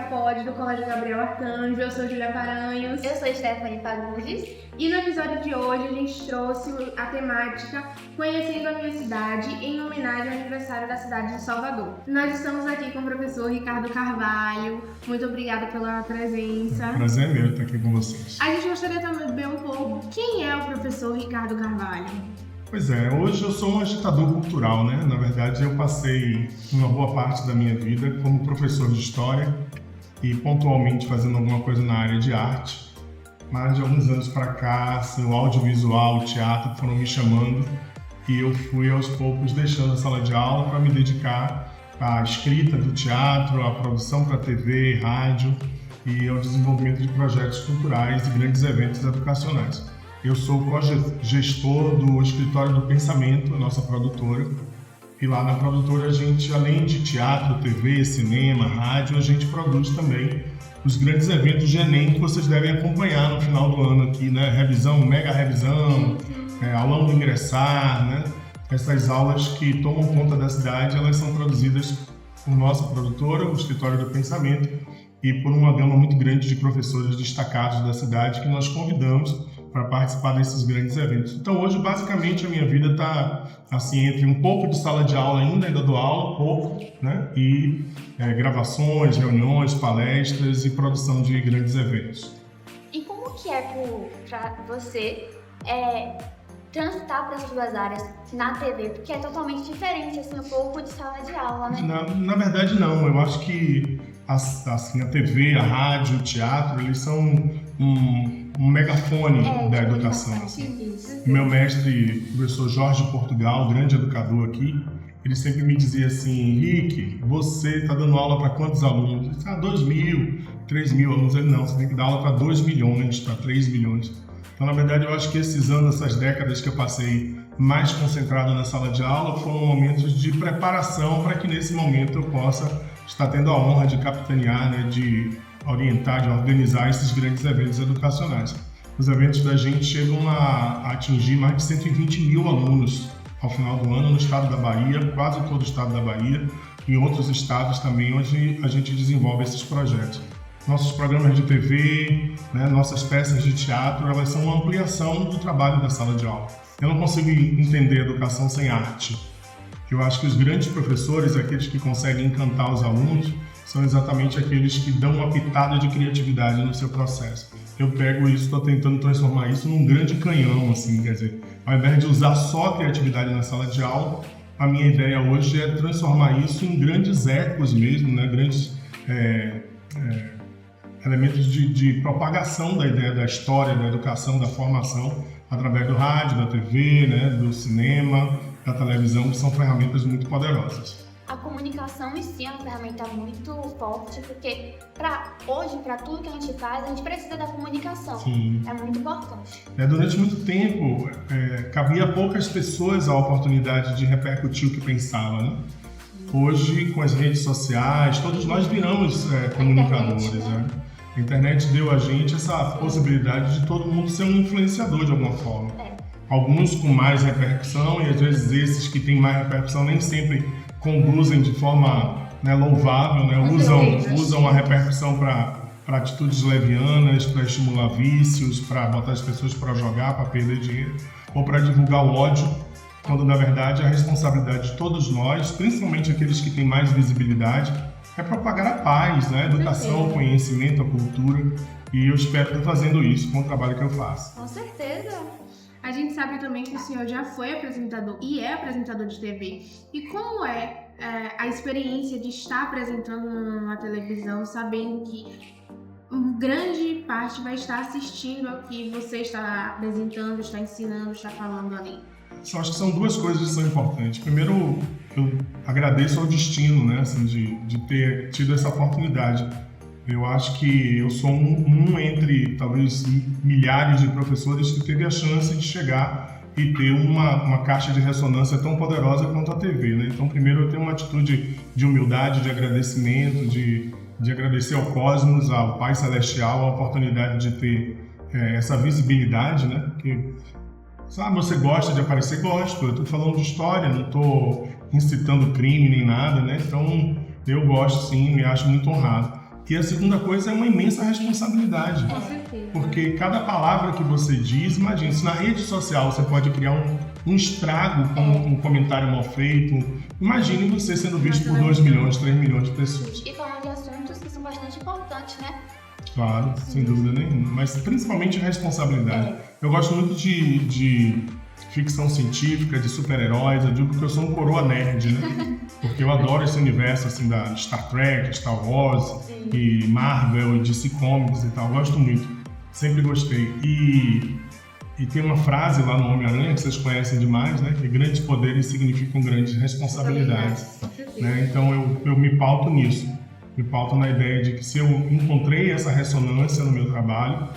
Pod do Colégio Gabriel Arcanjo. Eu sou Julia Paranhos. Eu sou Stephanie Fagundes. E no episódio de hoje a gente trouxe a temática Conhecendo a Minha Cidade, em homenagem ao aniversário da cidade de Salvador. Nós estamos aqui com o professor Ricardo Carvalho. Muito obrigada pela presença. Prazer é meu estar aqui com vocês. A gente gostaria também de saber um pouco quem é o professor Ricardo Carvalho. Pois é, hoje eu sou um agitador cultural, né? Na verdade, eu passei uma boa parte da minha vida como professor de história e pontualmente fazendo alguma coisa na área de arte. Mas de alguns anos para cá, assim, o audiovisual, o teatro foram me chamando e eu fui aos poucos deixando a sala de aula para me dedicar à escrita do teatro, à produção para TV, rádio e ao desenvolvimento de projetos culturais e grandes eventos educacionais. Eu sou co-gestor do Escritório do Pensamento, nossa produtora. E lá na produtora a gente, além de teatro, TV, cinema, rádio, a gente produz também os grandes eventos de Enem que vocês devem acompanhar no final do ano aqui, né? Revisão, mega revisão, aulão do ingressar, né? Essas aulas que tomam conta da cidade, elas são produzidas por nossa produtora, o Escritório do Pensamento, e por uma gama muito grande de professores destacados da cidade que nós convidamos para participar desses grandes eventos. Então hoje basicamente a minha vida está assim entre um pouco de sala de aula ainda dou aula, pouco, né? E gravações, reuniões, palestras e produção de grandes eventos. E como que é para você transitar para essas duas áreas na TV? Porque é totalmente diferente, assim, um pouco de sala de aula, né? Na verdade não, eu acho que assim, a TV, a rádio, o teatro, eles são um megafone da educação. Assim. Meu mestre, o professor Jorge Portugal, grande educador aqui, ele sempre me dizia assim: Rick, você está dando aula para quantos alunos? Eu disse, 2.000, 3.000 alunos. Ele, não, você tem que dar aula para 2 milhões, para 3 milhões. Então, na verdade, eu acho que esses anos, essas décadas que eu passei mais concentrado na sala de aula foram momentos de preparação para que nesse momento eu possa estar tendo a honra de capitanear, né, de orientar, de organizar esses grandes eventos educacionais. Os eventos da gente chegam a atingir mais de 120 mil alunos ao final do ano no estado da Bahia, quase todo o estado da Bahia, e em outros estados também onde a gente desenvolve esses projetos. Nossos programas de TV, né, nossas peças de teatro, elas são uma ampliação do trabalho da sala de aula. Eu não consigo entender a educação sem arte. Eu acho que os grandes professores, aqueles que conseguem encantar os alunos, são exatamente aqueles que dão uma pitada de criatividade no seu processo. Eu pego isso, estou tentando transformar isso num grande canhão, assim, quer dizer, ao invés de usar só a criatividade na sala de aula, a minha ideia hoje é transformar isso em grandes ecos mesmo, né? Grandes elementos de propagação da ideia da história, da educação, da formação, através do rádio, da TV, né? Do cinema, da televisão, que são ferramentas muito poderosas. A comunicação em si é uma ferramenta muito forte, porque hoje, para tudo que a gente faz, a gente precisa da comunicação. Sim. É muito importante. Durante muito tempo, cabia a poucas pessoas a oportunidade de repercutir o que pensava, né? Hoje, com as redes sociais, todos nós viramos comunicadores, né? A internet deu a gente essa possibilidade de todo mundo ser um influenciador de alguma forma. Alguns com mais repercussão, e às vezes esses que têm mais repercussão nem sempre conduzem de forma, né, louvável, né? Usam a repercussão para atitudes levianas, para estimular vícios, para botar as pessoas para jogar, para perder dinheiro, ou para divulgar o ódio, quando na verdade a responsabilidade de todos nós, principalmente aqueles que têm mais visibilidade, é propagar a paz, né? A educação, o conhecimento, a cultura, e eu espero estar fazendo isso com o trabalho que eu faço. Com certeza! A gente sabe também que o senhor já foi apresentador e é apresentador de TV. E como é a experiência de estar apresentando na televisão, sabendo que grande parte vai estar assistindo ao que você está apresentando, está ensinando, está falando ali? Eu acho que são duas coisas que são importantes. Primeiro, eu agradeço ao destino, né, assim, de ter tido essa oportunidade. Eu acho que eu sou um entre, talvez, milhares de professores que teve a chance de chegar e ter uma caixa de ressonância tão poderosa quanto a TV, né? Então, primeiro, eu tenho uma atitude de humildade, de agradecimento, de agradecer ao cosmos, ao Pai Celestial, a oportunidade de ter essa visibilidade, né? Porque, sabe, você gosta de aparecer? Gosto. Eu estou falando de história, não estou incitando crime nem nada, né? Então, eu gosto sim, me acho muito honrado. E a segunda coisa é uma imensa responsabilidade. Com certeza. Porque cada palavra que você diz, imagina, se na rede social você pode criar um estrago com um comentário mal feito, imagine você sendo visto por 2 milhões, 3 milhões de pessoas. E falando de assuntos que são bastante importantes, né? Claro, sem dúvida nenhuma, mas principalmente a responsabilidade. Eu gosto muito de ficção científica, de super-heróis, eu digo que eu sou um coroa nerd, né? Porque eu adoro esse universo assim da Star Trek, Star Wars, e Marvel, e DC Comics e tal, eu gosto muito, sempre gostei. E tem uma frase lá no Homem-Aranha que vocês conhecem demais, né? Que grandes poderes significam grandes responsabilidades. Né? Então eu me pauto nisso. Me pauto na ideia de que se eu encontrei essa ressonância no meu trabalho,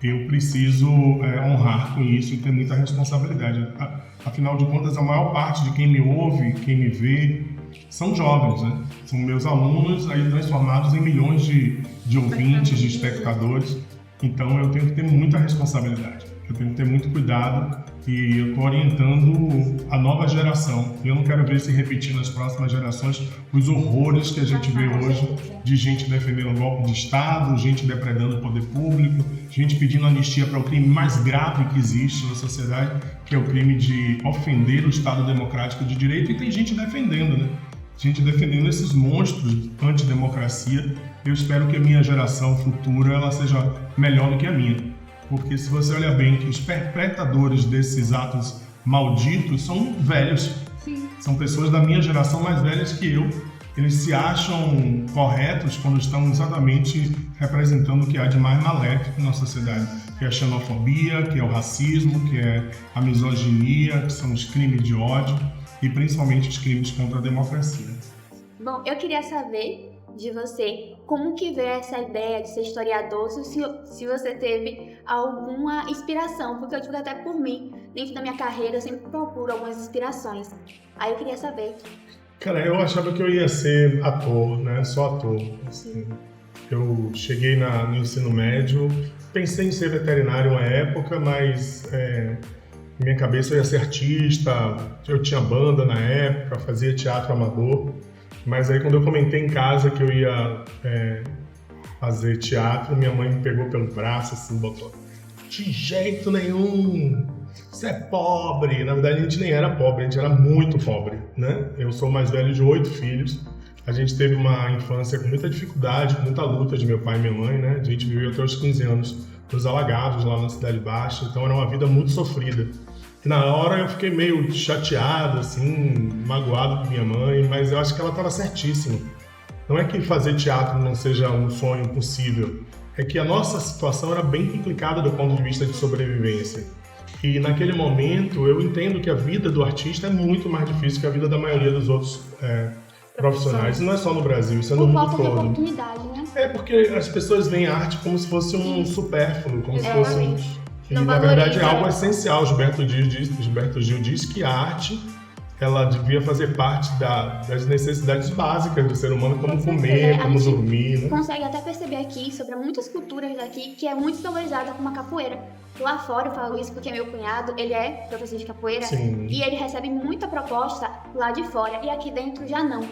eu preciso honrar com isso e ter muita responsabilidade. Afinal de contas, a maior parte de quem me ouve, quem me vê, são jovens, né? São meus alunos aí transformados em milhões de ouvintes, de espectadores. Então eu tenho que ter muita responsabilidade. Eu tenho que ter muito cuidado e eu estou orientando a nova geração. Eu não quero ver se repetir nas próximas gerações os horrores que a gente vê hoje de gente defendendo o golpe de Estado, gente depredando o poder público, gente pedindo anistia para o crime mais grave que existe na sociedade, que é o crime de ofender o Estado democrático de direito, e tem gente defendendo, né? Gente defendendo esses monstros antidemocracia. Eu espero que a minha geração futura ela seja melhor do que a minha. Porque se você olha bem que os perpetradores desses atos malditos são velhos. Sim. São pessoas da minha geração mais velhas que eu. Eles se acham corretos quando estão exatamente representando o que há de mais maléfico na sociedade. Que é a xenofobia, que é o racismo, que é a misoginia, que são os crimes de ódio e principalmente os crimes contra a democracia. Bom, eu queria saber de você como que veio essa ideia de ser historiador, se você teve alguma inspiração, porque eu digo até por mim, dentro da minha carreira eu sempre procuro algumas inspirações. Aí eu queria saber. Cara, eu achava que eu ia ser ator, né? Só ator. Assim. Eu cheguei no ensino médio, pensei em ser veterinário uma época, mas minha cabeça ia ser artista, eu tinha banda na época, fazia teatro amador. Mas aí quando eu comentei em casa que eu ia fazer teatro, minha mãe me pegou pelo braço assim, botou: de jeito nenhum, você é pobre. Na verdade a gente nem era pobre, a gente era muito pobre, né? Eu sou o mais velho de 8 filhos, a gente teve uma infância com muita dificuldade, com muita luta de meu pai e minha mãe, né? A gente viveu até os 15 anos nos Alagados, lá na Cidade Baixa, então era uma vida muito sofrida. Na hora eu fiquei meio chateado, assim, magoado com minha mãe, mas eu acho que ela estava certíssima. Não é que fazer teatro não seja um sonho possível, é que a nossa situação era bem complicada do ponto de vista de sobrevivência. E naquele momento eu entendo que a vida do artista é muito mais difícil que a vida da maioria dos outros profissionais. E não é só no Brasil, isso é no mundo todo. Por falta de oportunidade, né? É porque as pessoas veem a arte como se fosse um supérfluo, como se fosse um... E, não na verdade, é valoriza. algo essencial. Gilberto Gil diz que a arte ela devia fazer parte das necessidades básicas do ser humano, como comer, como dormir. Né? Consegue até perceber aqui, sobre muitas culturas daqui, que é muito valorizada como a capoeira. Lá fora, eu falo isso porque meu cunhado, ele é professor de capoeira. Sim. E ele recebe muita proposta lá de fora, e aqui dentro já não.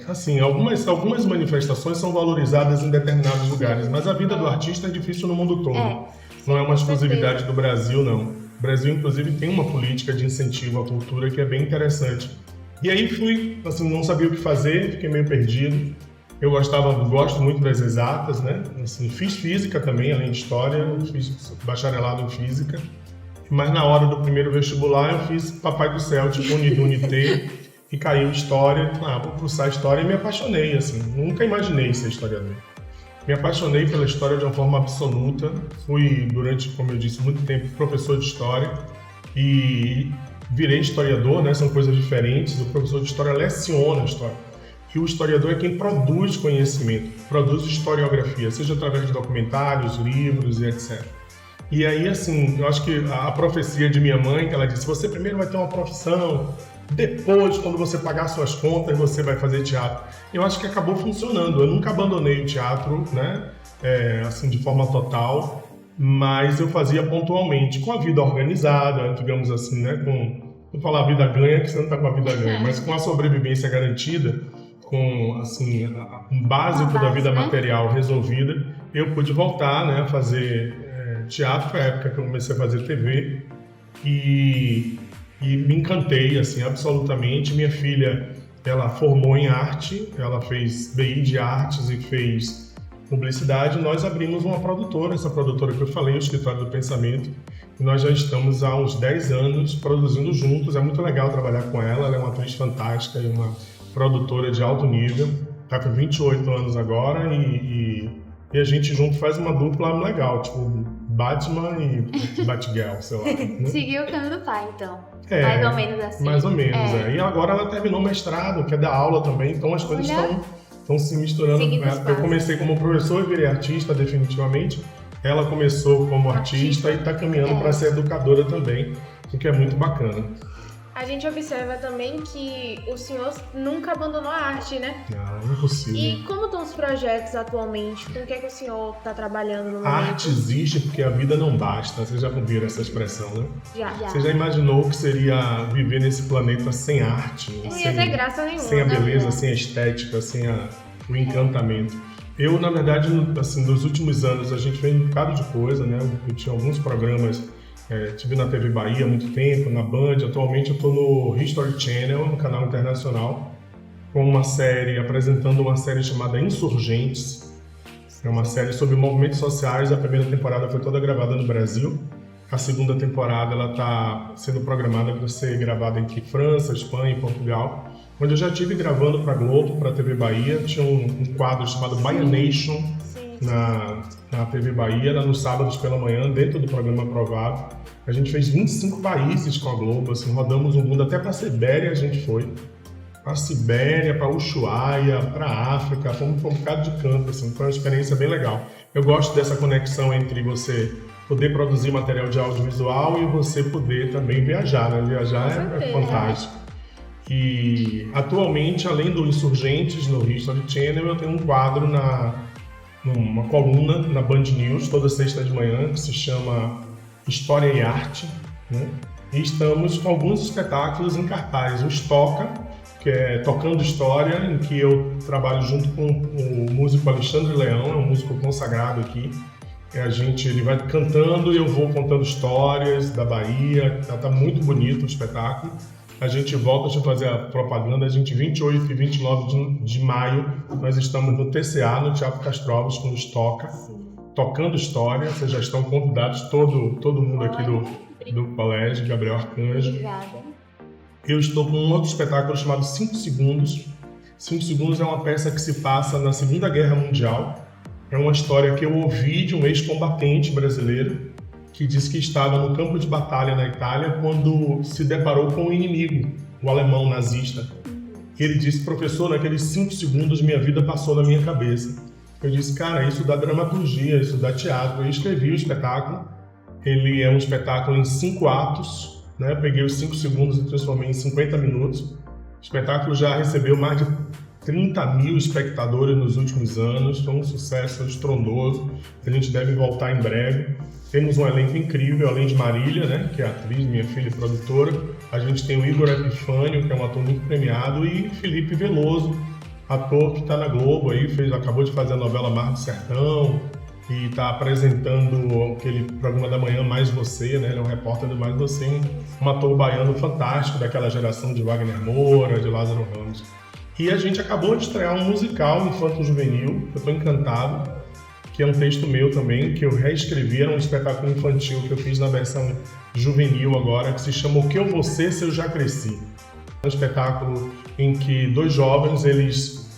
Assim, algumas manifestações são valorizadas em determinados lugares, mas a vida do artista é difícil no mundo todo. Não é uma exclusividade do Brasil, não. O Brasil, inclusive, tem uma política de incentivo à cultura que é bem interessante. E aí fui, assim, não sabia o que fazer, fiquei meio perdido. Eu gosto muito das exatas, né? Assim, fiz física também, além de história, fiz bacharelado em física. Mas na hora do primeiro vestibular eu fiz Papai do Céu, tipo Unidunité, e caiu história. Vou cursar história e me apaixonei, assim. Nunca imaginei ser historiador. Me apaixonei pela história de uma forma absoluta. Fui, durante, como eu disse, muito tempo professor de história e virei historiador, né? São coisas diferentes. O professor de história leciona a história. E o historiador é quem produz conhecimento, produz historiografia, seja através de documentários, livros e etc. E aí, assim, eu acho que a profecia de minha mãe, que ela disse: você primeiro vai ter uma profissão, depois, quando você pagar suas contas, você vai fazer teatro. Eu acho que acabou funcionando. Eu nunca abandonei o teatro, né? Assim, de forma total, mas eu fazia pontualmente, com a vida organizada, digamos assim, né? Vou falar a vida ganha, que você não está com a vida ganha, mas com a sobrevivência garantida, com assim, um básico da vida material resolvida, eu pude voltar, né, a fazer teatro. Foi a época que eu comecei a fazer TV e me encantei, assim, absolutamente. Minha filha, ela formou em arte, ela fez BI de artes e fez publicidade. Nós abrimos uma produtora, essa produtora que eu falei, o Escritório do Pensamento, e nós já estamos há uns 10 anos produzindo juntos. É muito legal trabalhar com ela, ela é uma atriz fantástica e uma produtora de alto nível, está com 28 anos agora e a gente junto faz uma dupla legal, tipo Batman e Batgirl, sei lá. Né? Seguiu o caminho do pai, então. Mais ou menos assim. Mais ou menos, E agora ela terminou o mestrado, quer dar aula também, então as coisas estão se misturando. Eu comecei como professor e virei artista definitivamente. Ela começou como artista e está caminhando para ser educadora também, o que é muito bacana. A gente observa também que o senhor nunca abandonou a arte, né? Não, impossível. E como estão os projetos atualmente? Com o que é que o senhor está trabalhando no momento? A arte existe porque a vida não basta. Vocês já ouviram essa expressão, né? Já. Você já imaginou o que seria viver nesse planeta sem arte? Não ia ter graça nenhuma. Sem a beleza, sem a estética, sem o encantamento. Eu, na verdade, assim, nos últimos anos a gente fez um bocado de coisa, né? Eu tinha alguns programas. Estive na TV Bahia há muito tempo, na Band. Atualmente eu estou no History Channel, no canal internacional, com uma série, apresentando uma série chamada Insurgentes. É uma série sobre movimentos sociais. A primeira temporada foi toda gravada no Brasil. A segunda temporada ela está sendo programada para ser gravada em França, Espanha e Portugal. Onde eu já estive gravando para a Globo, para a TV Bahia. Tinha um quadro chamado Bahia Nation na TV Bahia, lá nos sábados pela manhã, dentro do programa Aprovado. A gente fez 25 países com a Globo, assim, rodamos o mundo, até para a Sibéria a gente foi. Para a Sibéria, para Ushuaia, para a África, fomos para um bocado de canto, assim, foi uma experiência bem legal. Eu gosto dessa conexão entre você poder produzir material de audiovisual e você poder também viajar, né? Viajar é fantástico. E atualmente, além do Insurgentes no History Channel, eu tenho um quadro numa coluna na Band News, toda sexta de manhã, que se chama História e Arte, né? E estamos com alguns espetáculos em cartaz. O Estoca, que é Tocando História, em que eu trabalho junto com o músico Alexandre Leão, é um músico consagrado aqui. Ele vai cantando e eu vou contando histórias da Bahia. Tá muito bonito o espetáculo. A gente volta, deixa eu fazer a propaganda, 28 e 29 de maio, nós estamos no TCA, no Teatro Castro Alves, com o Estoca, tocando história. Vocês já estão convidados, todo mundo aqui do colégio, Gabriel Arcanjo. Obrigada. Eu estou com um outro espetáculo chamado 5 Segundos. 5 Segundos é uma peça que se passa na Segunda Guerra Mundial. É uma história que eu ouvi de um ex-combatente brasileiro, que disse que estava no campo de batalha na Itália quando se deparou com o inimigo, o alemão nazista. Ele disse: professor, naqueles 5 segundos minha vida passou na minha cabeça. Eu disse: cara, isso dá dramaturgia, isso dá teatro. Eu escrevi o espetáculo. Ele é um espetáculo em 5 atos, né? Eu peguei os 5 segundos e transformei em 50 minutos. O espetáculo já recebeu mais de 30 mil espectadores nos últimos anos, foi um sucesso estrondoso. A gente deve voltar em breve. Temos um elenco incrível, além de Marília, né, que é atriz, minha filha e produtora. A gente tem o Igor Epifânio, que é um ator muito premiado, e Felipe Veloso, ator que está na Globo, aí, acabou de fazer a novela Mar do Sertão e está apresentando aquele programa da manhã Mais Você, né, ele é um repórter do Mais Você, um ator baiano fantástico, daquela geração de Wagner Moura, de Lázaro Ramos. E a gente acabou de estrear um musical infanto-juvenil, eu estou encantado, que é um texto meu também, que eu reescrevi, era um espetáculo infantil que eu fiz na versão juvenil agora, que se chama O Que Eu Vou Ser Se Eu Já Cresci. É um espetáculo em que 2 jovens, eles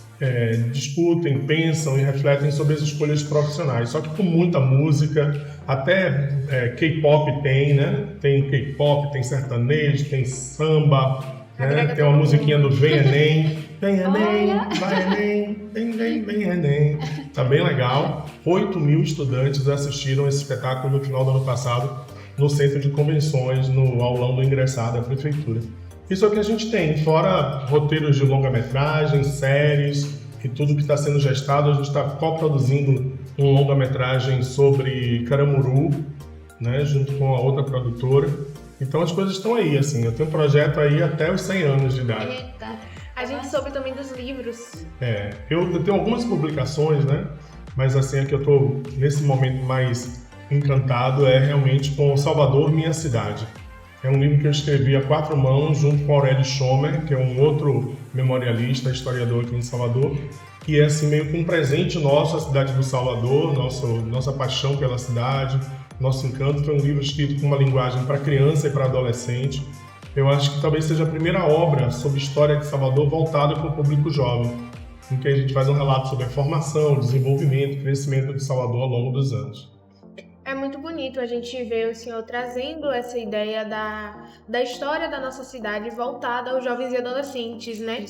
discutem, pensam e refletem sobre as escolhas profissionais, só que com muita música, até K-pop tem, né? Tem K-pop, tem sertanejo, tem samba, né? Tem uma musiquinha do Vem Enem. Vem Enem, vai Enem, vem Enem. Tá bem legal. 8 mil estudantes assistiram esse espetáculo no final do ano passado no Centro de Convenções, no aulão do ingressado da Prefeitura. Isso é o que a gente tem, fora roteiros de longa-metragem, séries e tudo que está sendo gestado. A gente está coproduzindo um longa-metragem sobre Caramuru, né, junto com a outra produtora. Então as coisas estão aí, assim. Eu tenho um projeto aí até os 100 anos de idade. Eita. A gente soube também dos livros. Eu tenho algumas publicações, né? Mas assim, a que eu tô nesse momento mais encantado é realmente com Salvador, Minha Cidade. É um livro que eu escrevi a 4 mãos junto com Aurélio Schomer, que é um outro memorialista, historiador aqui em Salvador, que é assim meio que um presente nosso, a cidade do Salvador, nossa paixão pela cidade, nosso encanto. Foi um livro escrito com uma linguagem para criança e para adolescente. Eu acho que talvez seja a primeira obra sobre história de Salvador voltada para o público jovem, em que a gente faz um relato sobre a formação, desenvolvimento, crescimento de Salvador ao longo dos anos. É muito bonito a gente ver o senhor trazendo essa ideia da história da nossa cidade voltada aos jovens e adolescentes, né?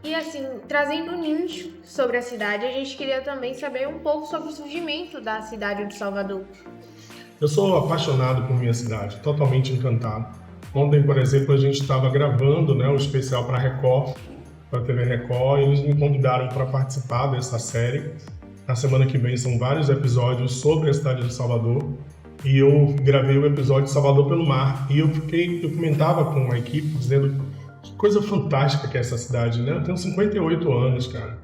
E assim, trazendo um nicho sobre a cidade, a gente queria também saber um pouco sobre o surgimento da cidade de Salvador. Eu sou apaixonado por minha cidade, totalmente encantado. Ontem, por exemplo, a gente estava gravando, né, um especial para a Record, para a TV Record, e eles me convidaram para participar dessa série. Na semana que vem são vários episódios sobre a cidade de Salvador, e eu gravei o episódio Salvador pelo Mar, e eu comentava com a equipe dizendo que coisa fantástica que é essa cidade, né? Eu tenho 58 anos, cara.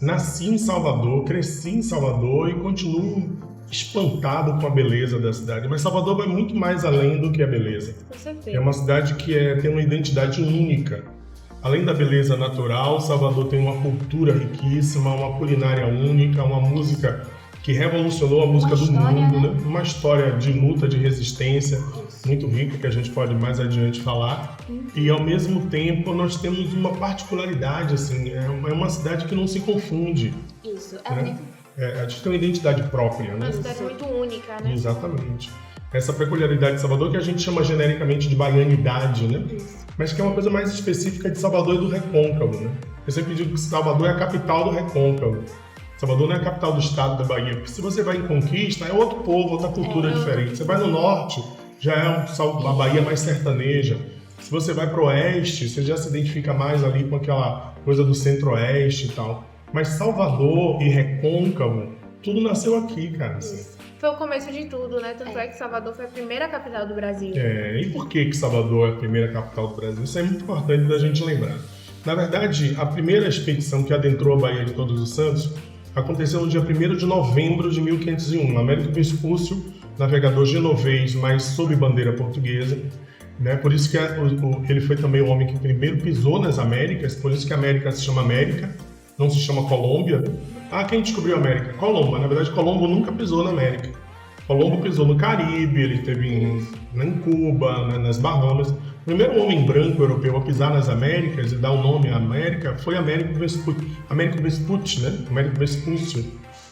Nasci em Salvador, cresci em Salvador e continuo espantado com a beleza da cidade. Mas Salvador vai muito mais além do que a beleza. Com certeza. É uma cidade que tem uma identidade única. Além da beleza natural, Salvador tem uma cultura riquíssima, uma culinária única, uma música que revolucionou a música do mundo, né? Uma história de luta, de resistência muito rica, que a gente pode mais adiante falar. E ao mesmo tempo nós temos uma particularidade, assim, é uma cidade que não se confunde. Isso, né? A gente tem uma identidade própria, né? Uma cidade muito única, né? Exatamente. Essa peculiaridade de Salvador que a gente chama genericamente de baianidade, né? Mas que é uma coisa mais específica de Salvador e do Recôncavo, né? Eu sempre digo que Salvador é a capital do Recôncavo. Salvador não é a capital do estado da Bahia, porque se você vai em Conquista, é outro povo, outra cultura diferente. Você vai no norte, já é a Bahia mais sertaneja. Se você vai pro oeste, você já se identifica mais ali com aquela coisa do centro-oeste e tal. Mas Salvador e Recôncavo, tudo nasceu aqui, cara. Assim. Foi o começo de tudo, né? Tanto é que Salvador foi a primeira capital do Brasil. E por que Salvador é a primeira capital do Brasil? Isso é muito importante da gente lembrar. Na verdade, a primeira expedição que adentrou a Baía de Todos os Santos aconteceu no dia 1º de novembro de 1501. Américo Vespúcio, navegador genovês, mas sob bandeira portuguesa. Né? Por isso que ele foi também o homem que primeiro pisou nas Américas, por isso que a América se chama América, não se chama Colômbia. Quem descobriu a América? Colombo. Na verdade, Colombo nunca pisou na América. Colombo pisou no Caribe, ele esteve em Cuba, né, nas Bahamas. O primeiro homem branco europeu a pisar nas Américas e dar o nome à América foi Américo Vespucci, né? Américo Vespúcio,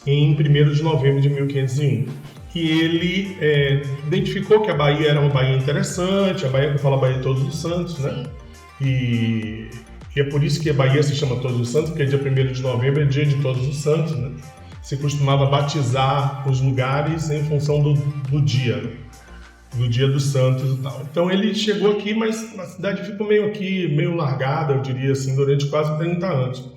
em 1º de novembro de 1501. E ele identificou que a Bahia era uma Bahia interessante, a Bahia que fala Bahia de Todos os Santos, né? E é por isso que a Bahia se chama Todos os Santos, porque dia 1º de novembro é dia de Todos os Santos, né? Se costumava batizar os lugares em função do dia, né? Do dia dos santos e tal. Então ele chegou aqui, mas a cidade ficou meio largada, eu diria assim, durante quase 30 anos.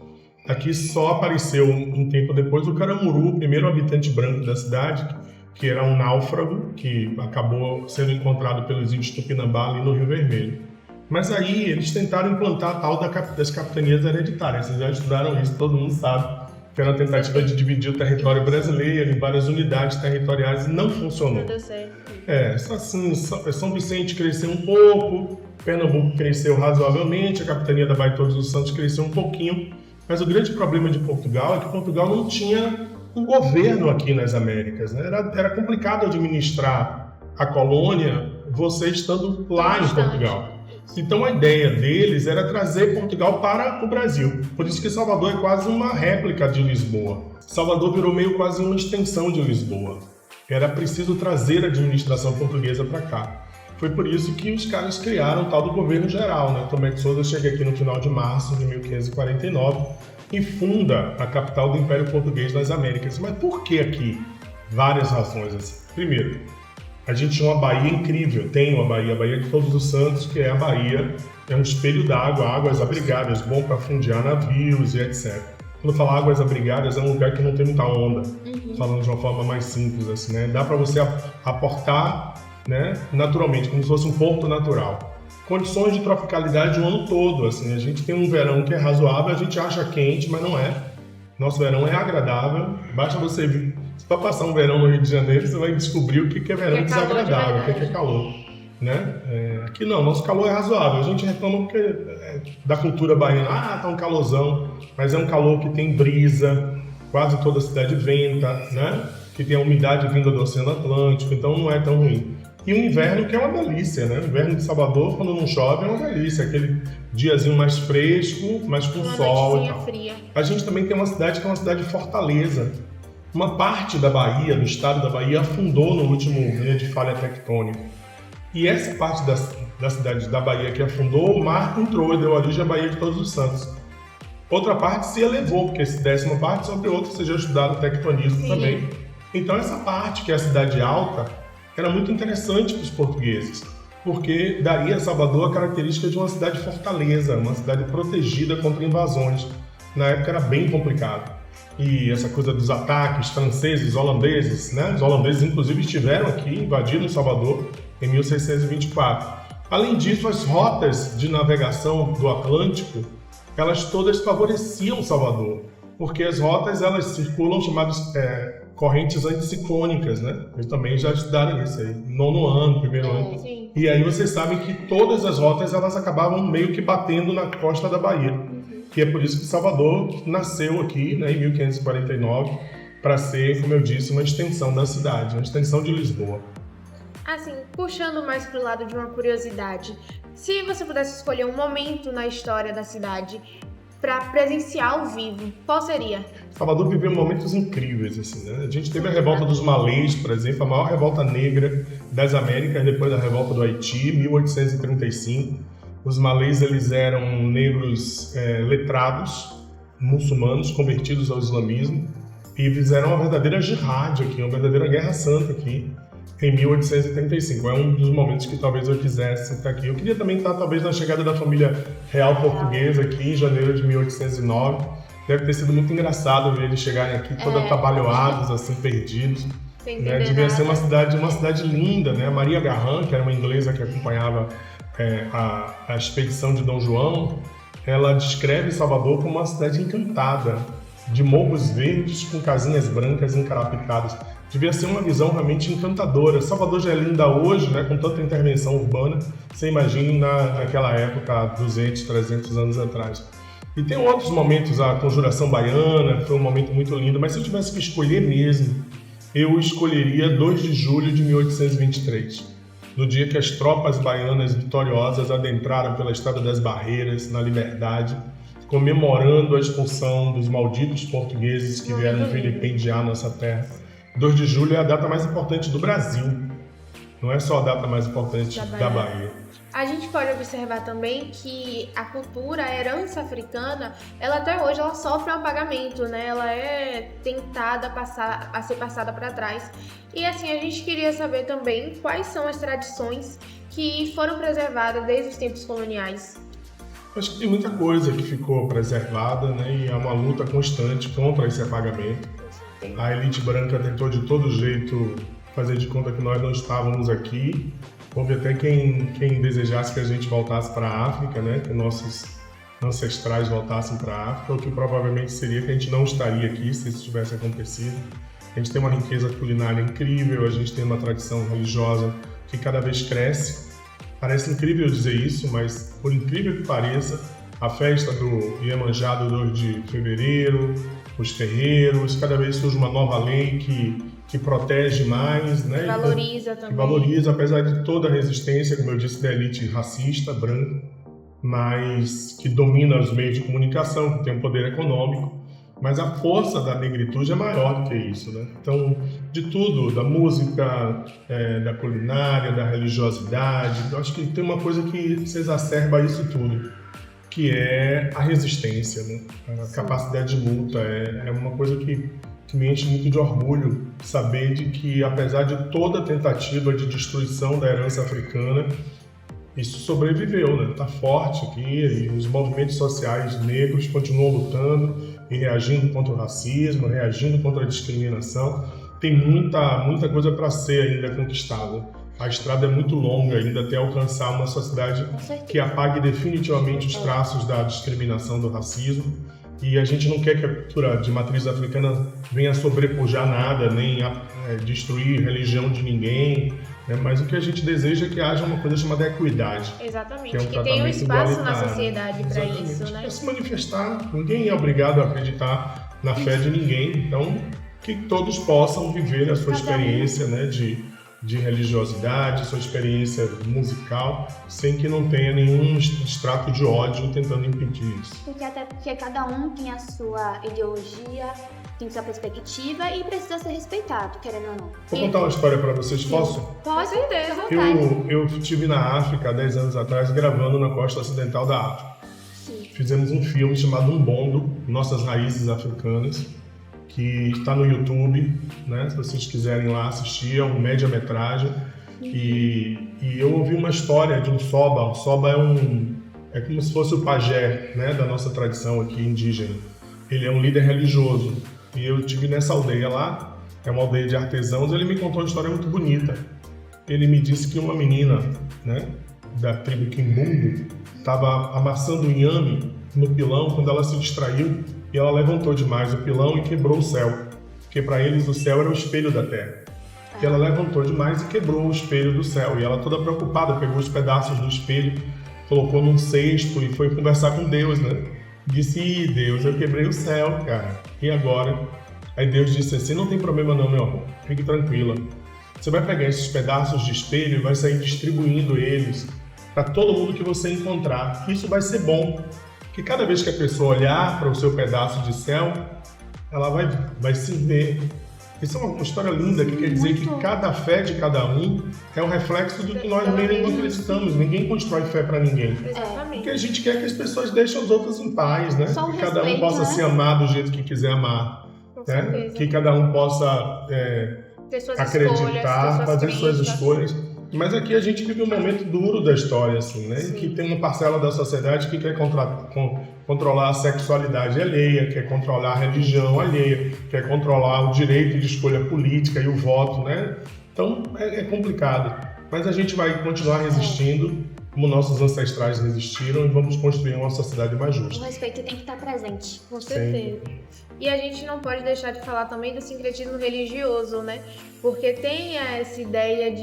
Aqui só apareceu um tempo depois o Caramuru, o primeiro habitante branco da cidade, que era um náufrago, que acabou sendo encontrado pelos índios Tupinambá ali no Rio Vermelho. Mas aí eles tentaram implantar a tal das capitanias hereditárias. Vocês já estudaram isso, todo mundo sabe. Que era a tentativa de dividir o território brasileiro em várias unidades territoriais e não funcionou. Não deu certo. Só assim, São Vicente cresceu um pouco, Pernambuco cresceu razoavelmente, a capitania da Bahia de Todos os Santos cresceu um pouquinho. Mas o grande problema de Portugal é que Portugal não tinha um governo aqui nas Américas, né? Era complicado administrar a colônia você estando lá em Portugal. Então a ideia deles era trazer Portugal para o Brasil. Por isso que Salvador é quase uma réplica de Lisboa. Salvador virou meio quase uma extensão de Lisboa. Era preciso trazer a administração portuguesa para cá. Foi por isso que os caras criaram o tal do governo geral, né? Tomé de Sousa chega aqui no final de março de 1549 e funda a capital do Império Português nas Américas. Mas por que aqui? Várias razões assim. Primeiro, a gente tinha uma Bahia incrível, tem uma Bahia, a Bahia de Todos os Santos, que é a Bahia, é um espelho d'água, águas abrigadas, bom para fundear navios e etc. Quando eu falo águas abrigadas, é um lugar que não tem muita onda, falando de uma forma mais simples, assim, né? Dá para você aportar, né, naturalmente, como se fosse um porto natural. condições de tropicalidade o ano todo. Assim, a gente tem um verão que é razoável, a gente acha quente, mas não é. Nosso verão é agradável. Basta você vir. Se for passar um verão no Rio de Janeiro, você vai descobrir o que é verão desagradável, o que é calor. Né? Aqui não, nosso calor é razoável. A gente reclama da cultura baiana. Tá um calorzão, mas é um calor que tem brisa, quase toda a cidade venta, né? Que tem a umidade vinda do Oceano Atlântico, então não é tão ruim. E o inverno que é uma delícia, né? O inverno de Salvador, quando não chove, é uma delícia. Aquele diazinho mais fresco, mas com sol e tal. Fria. A gente também tem uma cidade que é uma cidade de fortaleza. Uma parte da Bahia, do estado da Bahia, afundou no último mês de falha tectônica. E essa parte da cidade da Bahia que afundou, o mar entrou e deu origem à Baía de Todos os Santos. Outra parte se elevou, porque se desse uma parte sobre outra, você já estudado tectonismo também. Então essa parte, que é a cidade alta, era muito interessante para os portugueses, porque daria a Salvador a característica de uma cidade fortaleza, uma cidade protegida contra invasões. Na época era bem complicado. E essa coisa dos ataques franceses, holandeses, né? Os holandeses inclusive estiveram aqui, invadiram Salvador em 1624. Além disso, as rotas de navegação do Atlântico, elas todas favoreciam Salvador, porque as rotas elas circulam chamadas correntes anticiclônicas, né? Eles também já estudaram isso aí, nono ano, primeiro ano. Sim. E aí vocês sabem que todas as rotas elas acabavam meio que batendo na costa da Bahia. E é por isso que Salvador nasceu aqui, né, em 1549, para ser, como eu disse, uma extensão da cidade, uma extensão de Lisboa. Assim, puxando mais pro lado de uma curiosidade, se você pudesse escolher um momento na história da cidade para presenciar ao vivo, qual seria? Salvador viveu momentos incríveis, assim, né? A gente teve a revolta dos Malês, por exemplo, a maior revolta negra das Américas depois da revolta do Haiti, 1835. Os Malês, eles eram negros letrados, muçulmanos, convertidos ao islamismo, e fizeram uma verdadeira jihad aqui, uma verdadeira guerra santa aqui, em 1835. É um dos momentos que talvez eu quisesse estar aqui. Eu queria também estar, talvez, na chegada da família real portuguesa aqui, em janeiro de 1809. Deve ter sido muito engraçado ver eles chegarem aqui todos atabalhoados, assim, perdidos. Né? Devia ser uma cidade linda, né? Maria Garran, que era uma inglesa que acompanhava a expedição de Dom João, ela descreve Salvador como uma cidade encantada, de morros verdes com casinhas brancas encarapicadas. Devia ser uma visão realmente encantadora. Salvador já é linda hoje, né, com tanta intervenção urbana, você imagina naquela época, 200, 300 anos atrás. E tem outros momentos, a Conjuração Baiana foi um momento muito lindo, mas se eu tivesse que escolher mesmo, eu escolheria 2 de julho de 1823, no dia que as tropas baianas vitoriosas adentraram pela Estrada das Barreiras, na Liberdade, comemorando a expulsão dos malditos portugueses que vieram vilipendiar nossa terra. 2 de julho é a data mais importante do Brasil, não é só a data mais importante da Bahia. A gente pode observar também que a cultura, a herança africana, ela até hoje ela sofre um apagamento, né? Ela é tentada a ser passada para trás. E assim, a gente queria saber também quais são as tradições que foram preservadas desde os tempos coloniais. Acho que tem muita coisa que ficou preservada, né? E é uma luta constante contra esse apagamento. A elite branca tentou de todo jeito fazer de conta que nós não estávamos aqui. Houve até quem desejasse que a gente voltasse para a África, né? Que nossos ancestrais voltassem para a África, o que provavelmente seria que a gente não estaria aqui se isso tivesse acontecido. A gente tem uma riqueza culinária incrível, a gente tem uma tradição religiosa que cada vez cresce. Parece incrível dizer isso, mas por incrível que pareça, a festa do Iemanjá do 2 de fevereiro, os terreiros, cada vez surge uma nova lei que protege mais, né? Valoriza também. Que valoriza, apesar de toda a resistência, como eu disse, da elite racista, branca, mas que domina os meios de comunicação, que tem um poder econômico, mas a força da negritude é maior do que isso, né? Então, de tudo, da música, da culinária, da religiosidade, eu acho que tem uma coisa que se exacerba isso tudo, que é a resistência, né? A capacidade de luta. É uma coisa que me enche muito de orgulho saber de que, apesar de toda a tentativa de destruição da herança africana, isso sobreviveu, né? Está forte aqui, e os movimentos sociais negros continuam lutando e reagindo contra o racismo, reagindo contra a discriminação. Tem muita coisa para ser ainda conquistada. A estrada é muito longa ainda até alcançar uma sociedade que apague definitivamente os traços da discriminação, do racismo. E a gente não quer que a cultura de matriz africana venha sobrepujar nada, nem destruir religião de ninguém, né? Mas o que a gente deseja é que haja uma coisa chamada equidade. Exatamente, que tenha um espaço na igualitário. sociedade para isso, né? É se manifestar, ninguém é obrigado a acreditar na fé de ninguém, então que todos possam viver a sua experiência, né, de religiosidade, sua experiência musical, sem que não tenha nenhum extrato de ódio tentando impedir isso. Até porque cada um tem a sua ideologia, tem sua perspectiva e precisa ser respeitado, querendo ou não. Vou contar uma história para vocês, posso? Com certeza. Eu estive na África há 10 anos atrás gravando na costa ocidental da África. Sim. Fizemos um filme chamado Umbondo, Nossas Raízes Africanas, que está no YouTube, né? Se vocês quiserem lá assistir, é um média-metragem. E eu ouvi uma história de um Soba. O Soba é como se fosse o pajé, né, da nossa tradição aqui indígena. Ele é um líder religioso. E eu estive nessa aldeia lá, é uma aldeia de artesãos, ele me contou uma história muito bonita. Ele me disse que uma menina, né, da tribo Kimbundu estava amassando inhame no pilão quando ela se distraiu e ela levantou demais o pilão e quebrou o céu, porque para eles o céu era o espelho da terra. E ela levantou demais e quebrou o espelho do céu. E ela toda preocupada, pegou os pedaços do espelho, colocou num cesto e foi conversar com Deus, né? Disse, Deus, eu quebrei o céu, cara. E agora? Aí Deus disse assim, não tem problema não, meu amor. Fique tranquila. Você vai pegar esses pedaços de espelho e vai sair distribuindo eles para todo mundo que você encontrar. Isso vai ser bom. Porque cada vez que a pessoa olhar para o seu pedaço de céu, ela vai se ver. Isso é uma história linda que quer dizer que cada fé de cada um é um reflexo do que nós mesmos acreditamos. Ninguém constrói fé para ninguém. Exatamente. Porque a gente quer que as pessoas deixem os outros em paz, né? Só o Que cada um respeito, possa né? se amar do jeito que quiser amar. Com Né? certeza. Que cada um possa Ter suas acreditar, escolhas, ter fazer suas crenças. escolhas. Mas aqui a gente vive um momento duro da história, assim, né? Que tem uma parcela da sociedade que quer controlar a sexualidade alheia, quer controlar a religião alheia, quer controlar o direito de escolha política e o voto, né? Então é complicado. Mas a gente vai continuar resistindo, como nossos ancestrais resistiram, e vamos construir uma sociedade mais O justa. respeito tem que estar presente. Com certeza. E a gente não pode deixar de falar também do sincretismo religioso, né? Porque tem essa ideia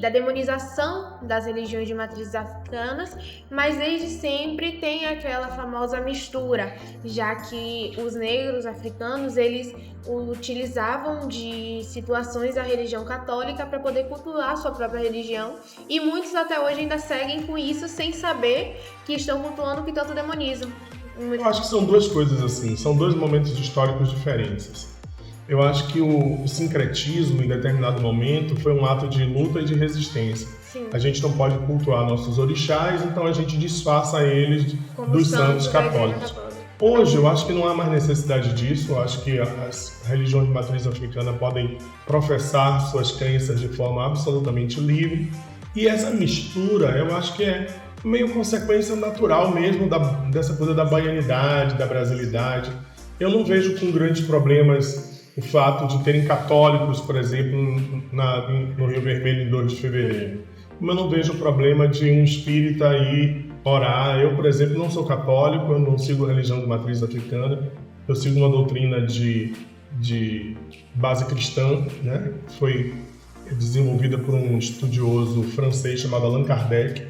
da demonização das religiões de matrizes africanas, mas desde sempre tem aquela famosa mistura, já que os negros africanos, eles utilizavam de situações da religião católica para poder cultuar sua própria religião, e muitos até hoje ainda seguem com isso sem saber que estão cultuando o que tanto demonizam. Eu acho que são duas coisas assim, são dois momentos históricos diferentes. Eu acho que o sincretismo, em determinado momento, foi um ato de luta e de resistência. Sim. A gente não pode cultuar nossos orixás, então a gente disfarça eles Como dos santos da Igreja católicos. Católica. Hoje, eu acho que não há mais necessidade disso. Eu acho que as religiões de matriz africana podem professar suas crenças de forma absolutamente livre. E essa mistura, eu acho que é meio consequência natural mesmo dessa coisa da baianidade, da brasilidade. Eu não vejo com grandes problemas o fato de terem católicos, por exemplo, no Rio Vermelho em 2 de fevereiro. Como eu não vejo o problema de um espírita ir orar. Eu, por exemplo, não sou católico, eu não sigo a religião de matriz africana, eu sigo uma doutrina de base cristã, né? Foi desenvolvida por um estudioso francês chamado Allan Kardec.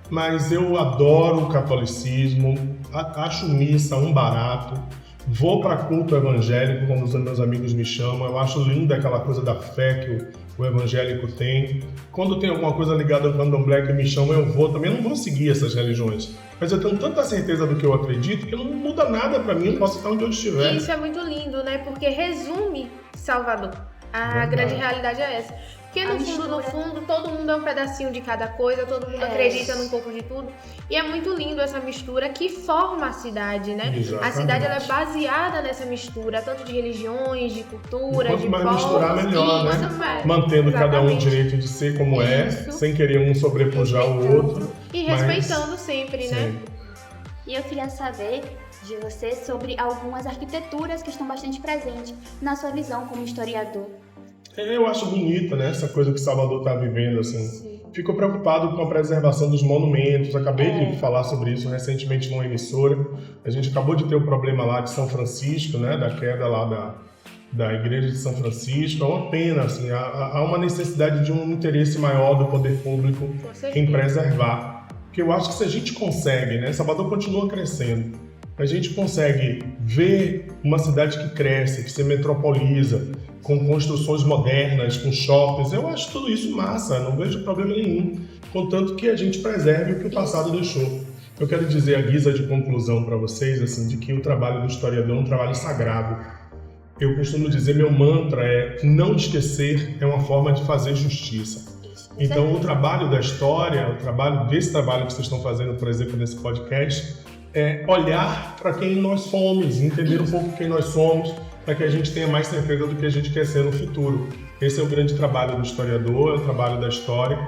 Mas eu adoro o catolicismo, acho missa um barato, vou para culto evangélico quando os meus amigos me chamam, eu acho linda aquela coisa da fé que o evangélico tem. Quando tem alguma coisa ligada ao candomblé que me chama, eu vou também. Eu não vou seguir essas religiões, mas eu tenho tanta certeza do que eu acredito que não muda nada para mim, eu posso estar onde eu estiver. E isso é muito lindo, né? Porque resume Salvador. A Verdade. grande realidade é essa. Porque no fundo, todo mundo é um pedacinho de cada coisa, todo mundo acredita num pouco de tudo. E é muito lindo essa mistura que forma a cidade, né? Exatamente. A cidade ela é baseada nessa mistura, tanto de religiões, de cultura, Quanto de mais povos. misturar, melhor, né? Quanto mais. Mantendo cada um o Exatamente. direito de ser como é, Isso. sem querer um sobrepujar o outro. E mas- respeitando sempre, né? Sim. E eu queria saber de você sobre algumas arquiteturas que estão bastante presentes na sua visão como historiador. Eu acho bonita, né, essa coisa que Salvador está vivendo, assim. Fico preocupado com a preservação dos monumentos. Acabei de falar sobre isso recentemente numa emissora. A gente acabou de ter o problema lá de São Francisco, né, da queda lá da igreja de São Francisco. É uma pena, assim, há uma necessidade de um interesse maior do poder público em preservar. Porque eu acho que se a gente consegue, né, Salvador continua crescendo, a gente consegue ver uma cidade que cresce, que se metropoliza, com construções modernas, com shoppings, eu acho tudo isso massa, não vejo problema nenhum, contanto que a gente preserve o que o passado deixou. Eu quero dizer a guisa de conclusão para vocês, assim, de que o trabalho do historiador é um trabalho sagrado. Eu costumo dizer, meu mantra é não esquecer é uma forma de fazer justiça. Então, o trabalho da história, desse trabalho que vocês estão fazendo, por exemplo, nesse podcast, é olhar para quem nós somos, entender um pouco quem nós somos, para que a gente tenha mais certeza do que a gente quer ser no futuro. Esse é o grande trabalho do historiador, é o trabalho da história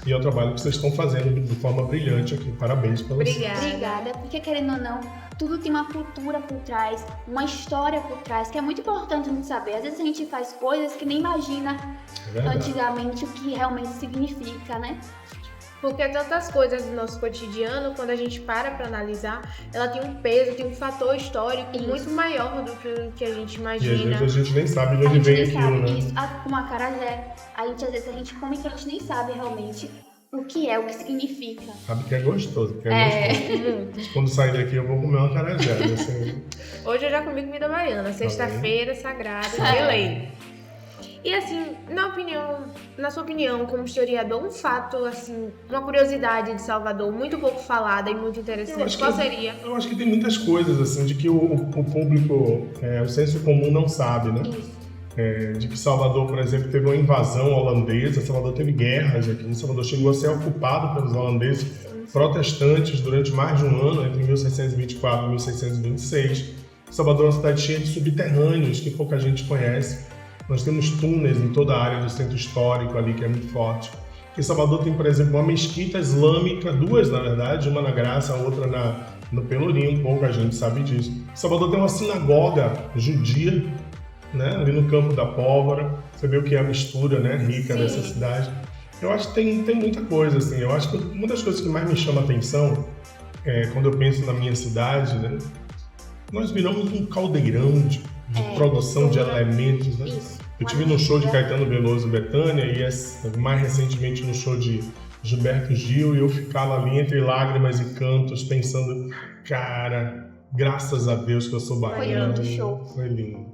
e é o trabalho que vocês estão fazendo de forma brilhante aqui. Parabéns para vocês. Obrigada, porque querendo ou não, tudo tem uma cultura por trás, uma história por trás, que é muito importante a gente saber. Às vezes a gente faz coisas que nem imagina antigamente o que realmente significa, né? Porque tantas coisas do nosso cotidiano, quando a gente para analisar, ela tem um peso, tem um fator histórico muito maior do que a gente imagina. E às vezes a gente nem sabe de onde vem aquilo, né? Isso, como a acarajé, às vezes a gente come que a gente nem sabe realmente o que significa. Sabe que é gostoso, gostoso. Quando sair daqui eu vou comer uma acarajé. Assim. Hoje eu já comi comida baiana, sexta-feira, sagrada, de lei. E assim, na sua opinião, como historiador, um fato, assim, uma curiosidade de Salvador muito pouco falada e muito interessante, qual seria? Eu acho que tem muitas coisas, assim, de que o público, o senso comum não sabe, né? De que Salvador, por exemplo, teve uma invasão holandesa, Salvador teve guerras aqui, Salvador chegou a ser ocupado pelos holandeses protestantes durante mais de um ano, entre 1624 e 1626. Salvador é uma cidade cheia de subterrâneos que pouca gente conhece. Nós temos túneis em toda a área do centro histórico ali, que é muito forte. Em Salvador tem, por exemplo, uma mesquita islâmica, duas na verdade, uma na Graça, a outra no Pelourinho, pouca gente sabe disso. Salvador tem uma sinagoga judia, né, ali no Campo da Pólvora. Você vê o que é a mistura, né, rica dessa cidade. Eu acho que tem muita coisa, assim. Eu acho que uma das coisas que mais me chama a atenção, quando eu penso na minha cidade, né, nós viramos um caldeirão de produção de elementos, né? Eu tive no show de Caetano Veloso e Bethânia e mais recentemente no show de Gilberto Gil e eu ficava ali entre lágrimas e cantos pensando, cara, graças a Deus que eu sou baiano. Foi lindo show. Foi lindo.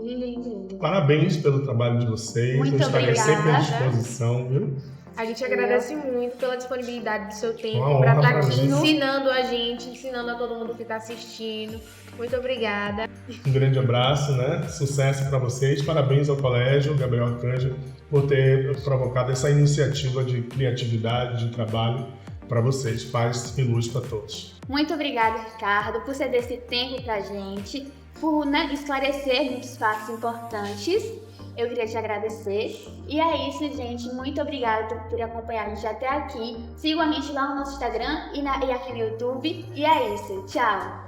Lindo. Parabéns pelo trabalho de vocês. Muito eu estarei obrigada. sempre à disposição, viu? A gente agradece muito pela disponibilidade do seu tempo Uma para honra estar pra aqui gente. ensinando a gente, ensinando a todo mundo que está assistindo. Muito obrigada. Um grande abraço, né? Sucesso para vocês. Parabéns ao Colégio Gabriel Arcanjo por ter provocado essa iniciativa de criatividade, de trabalho para vocês. Paz e luz para todos. Muito obrigada, Ricardo, por ceder esse tempo pra gente, por esclarecer muitos fatos importantes. Eu queria te agradecer. E é isso, gente. Muito obrigada por acompanhar a gente até aqui. Sigam a gente lá no nosso Instagram e aqui no YouTube. E é isso. Tchau!